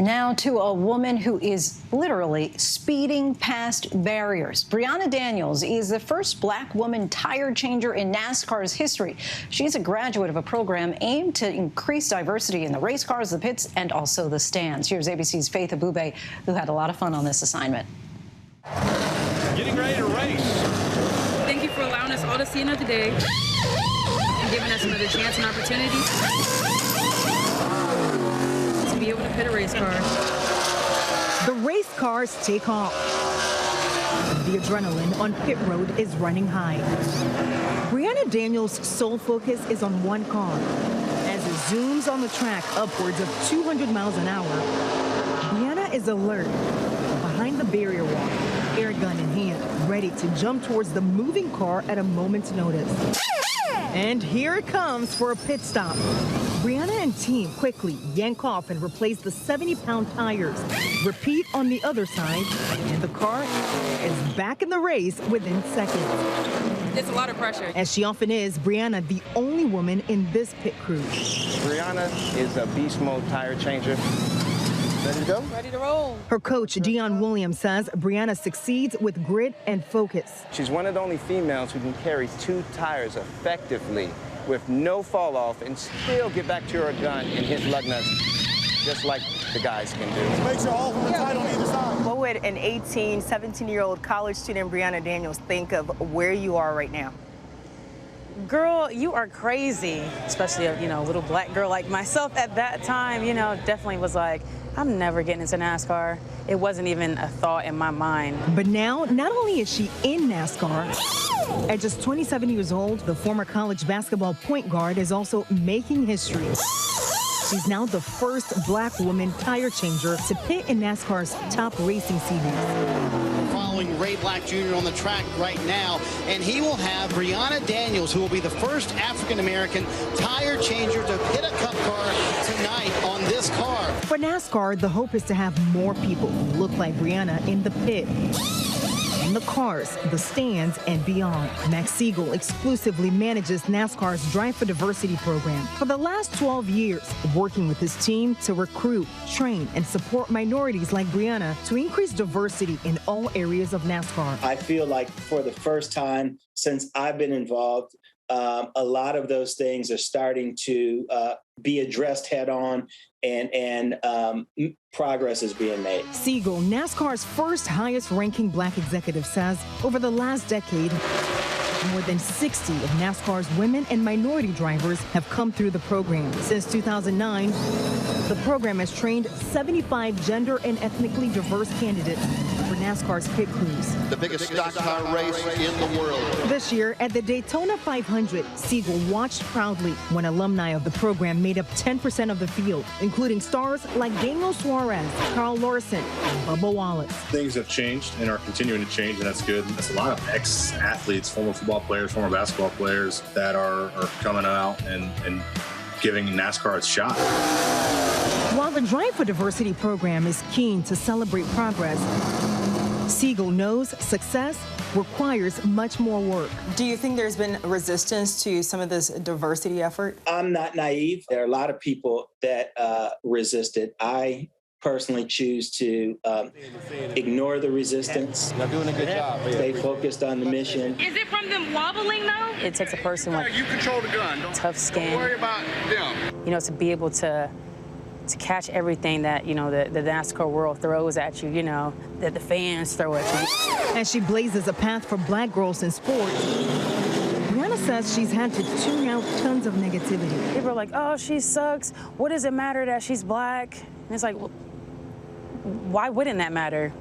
Now to a woman who is literally speeding past barriers. Brehanna Daniels is the first black woman tire changer in NASCAR's history. She's a graduate of a program aimed to increase diversity in the race cars, the pits, and also the stands. Here's ABC's Faith Abube, who had a lot of fun on this assignment. Getting ready to race. Thank you for allowing us all to see another day and giving us another chance and opportunity to be able to pit a race car. The race cars take off. The adrenaline on pit road is running high. Brehanna Daniels' sole focus is on one car. As it zooms on the track upwards of 200 miles an hour, Brehanna is alert, behind the barrier wall, air gun in hand, ready to jump towards the moving car at a moment's notice. And here it comes for a pit stop. Brehanna and team quickly yank off and replace the 70-pound tires. Repeat on the other side, and the car is back in the race within seconds. It's a lot of pressure. As she often is, Brehanna the only woman in this pit crew. Brehanna is a beast mode tire changer. Ready to go? Ready to roll. Her coach, Dion Williams, says Brehanna succeeds with grit and focus. She's one of the only females who can carry 2 tires effectively with no fall off and still get back to her gun and hit lug nuts just like the guys can do. Make sure all of them are tight on either side. What would an 18, 17-year-old college student, Brehanna Daniels, think of where you are right now? Girl, you are crazy, especially a little black girl like myself at that time, definitely was like, I'm never getting into NASCAR. It wasn't even a thought in my mind. But now, not only is she in NASCAR, at just 27 years old, the former college basketball point guard is also making history. She's now the first black woman tire changer to pit in NASCAR's top racing series. Following Ray Black Jr. on the track right now, and he will have Brehanna Daniels, who will be the first African-American tire changer to pit a Cup car tonight on this car. For NASCAR, the hope is to have more people who look like Brehanna in the pit, in the cars, the stands, and beyond. Max Siegel exclusively manages NASCAR's Drive for Diversity program for the last 12 years, working with his team to recruit, train, and support minorities like Brehanna to increase diversity in all areas of NASCAR. I feel like for the first time since I've been involved, a lot of those things are starting to be addressed head on, and progress is being made. Siegel, NASCAR's first highest ranking black executive, says over the last decade, more than 60 of NASCAR's women and minority drivers have come through the program. Since 2009, the program has trained 75 gender and ethnically diverse candidates for NASCAR's pit crews. The biggest stock car race in the world. This year, at the Daytona 500, Siegel watched proudly when alumni of the program made up 10% of the field, including stars like Daniel Suarez, Carl Larson, and Bubba Wallace. Things have changed and are continuing to change, and that's good. There's a lot of ex-athletes, former football players, former basketball players that are coming out and giving NASCAR its shot. While the Drive for Diversity program is keen to celebrate progress, Siegel knows success requires much more work. Do you think there's been resistance to some of this diversity effort? I'm not naive. There are a lot of people that resist it. I personally choose to ignore the resistance. You're doing a good job. Stay focused on the mission. Is it from them wobbling, though? It takes a person with You control the gun. tough skin, Don't worry about them. to be able to catch everything that, the NASCAR world throws at you, that the fans throw at you. As she blazes a path for black girls in sports, Brehanna says she's had to tune out tons of negativity. People are like, oh, she sucks. What does it matter that she's black? And it's like, well, why wouldn't that matter?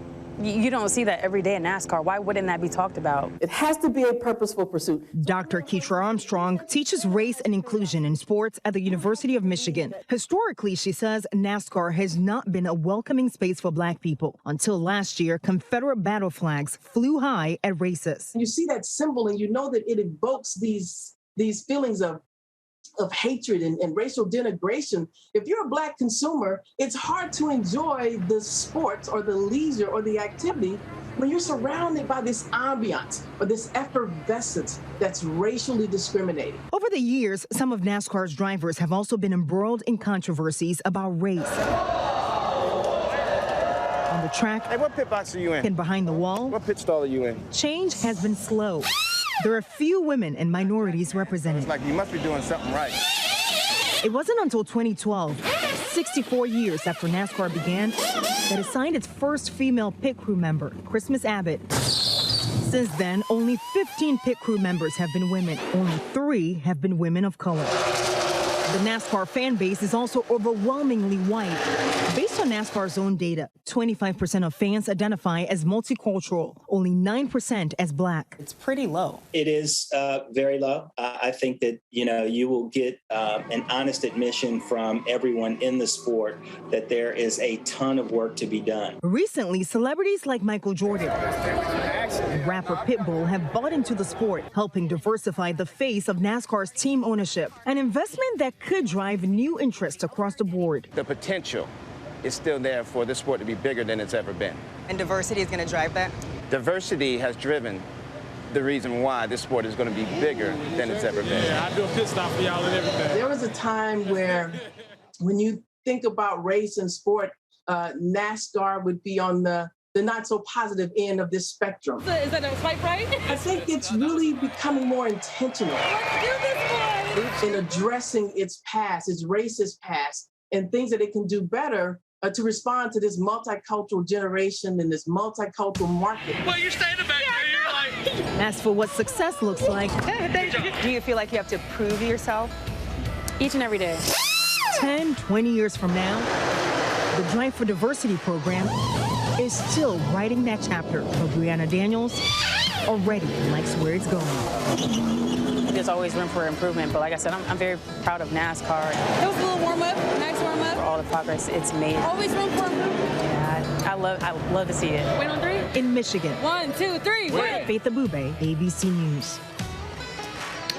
You don't see that every day in NASCAR. Why wouldn't that be talked about? It has to be a purposeful pursuit. Dr. Keitra Armstrong teaches race and inclusion in sports at the University of Michigan. Historically, she says NASCAR has not been a welcoming space for black people. Until last year, Confederate battle flags flew high at races. You see that symbol and you know that it evokes these feelings of hatred and racial denigration. If you're a black consumer, it's hard to enjoy the sports or the leisure or the activity when you're surrounded by this ambiance or this effervescence that's racially discriminating. Over the years, some of NASCAR's drivers have also been embroiled in controversies about race. the track Hey, what pit box are you in? and behind the wall, What pit stall are you in? change has been slow. There are few women and minorities represented. It's like you must be doing something right. It wasn't until 2012, 64 years after NASCAR began, that it signed its first female pit crew member, Christmas Abbott. Since then, only 15 pit crew members have been women. Only 3 have been women of color. The NASCAR fan base is also overwhelmingly white. Based on NASCAR's own data, 25% of fans identify as multicultural, only 9% as black. It's pretty low. It is very low. I think that, you will get an honest admission from everyone in the sport that there is a ton of work to be done. Recently, celebrities like Michael Jordan and rapper Pitbull have bought into the sport, helping diversify the face of NASCAR's team ownership, an investment that could drive new interest across the board. The potential is still there for this sport to be bigger than it's ever been. And diversity is going to drive that? Diversity has driven the reason why this sport is going to be bigger than it's ever been. Yeah, I do a pit stop for y'all and everything. There was a time where, when you think about race and sport, NASCAR would be on the not so positive end of this spectrum. Is that a swipe right? I think it's really becoming more intentional Let's do this one. in addressing its past, its racist past, and things that it can do better to respond to this multicultural generation and this multicultural market. Well, you're standing back there. You're like. As for what success looks like, Do you feel like you have to prove yourself? Each and every day. 10, 20 years from now, the Drive for Diversity program is still writing that chapter, but Brehanna Daniels already likes where it's going. There's always room for improvement, but like I said, I'm very proud of NASCAR That was a little warm up, nice warm for up. all the progress it's made. Always room for improvement. Yeah, I love to see it. Wait on 3. In Michigan, 1, 2, 3, wait. Faith Abube, ABC News.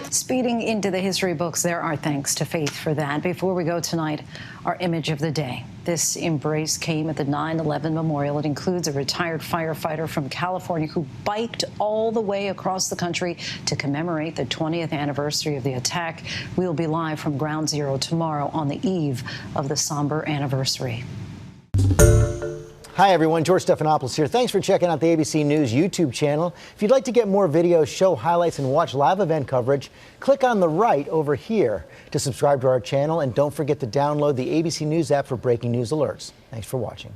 Speeding into the history books, there are thanks to Faith for that. Before we go tonight, our image of the day. This embrace came at the 9/11 memorial. It includes a retired firefighter from California who biked all the way across the country to commemorate the 20th anniversary of the attack. We'll be live from Ground Zero tomorrow on the eve of the somber anniversary. Hi, everyone. George Stephanopoulos here. Thanks for checking out the ABC News YouTube channel. If you'd like to get more videos, show highlights, and watch live event coverage, click on the right over here to subscribe to our channel. And don't forget to download the ABC News app for breaking news alerts. Thanks for watching.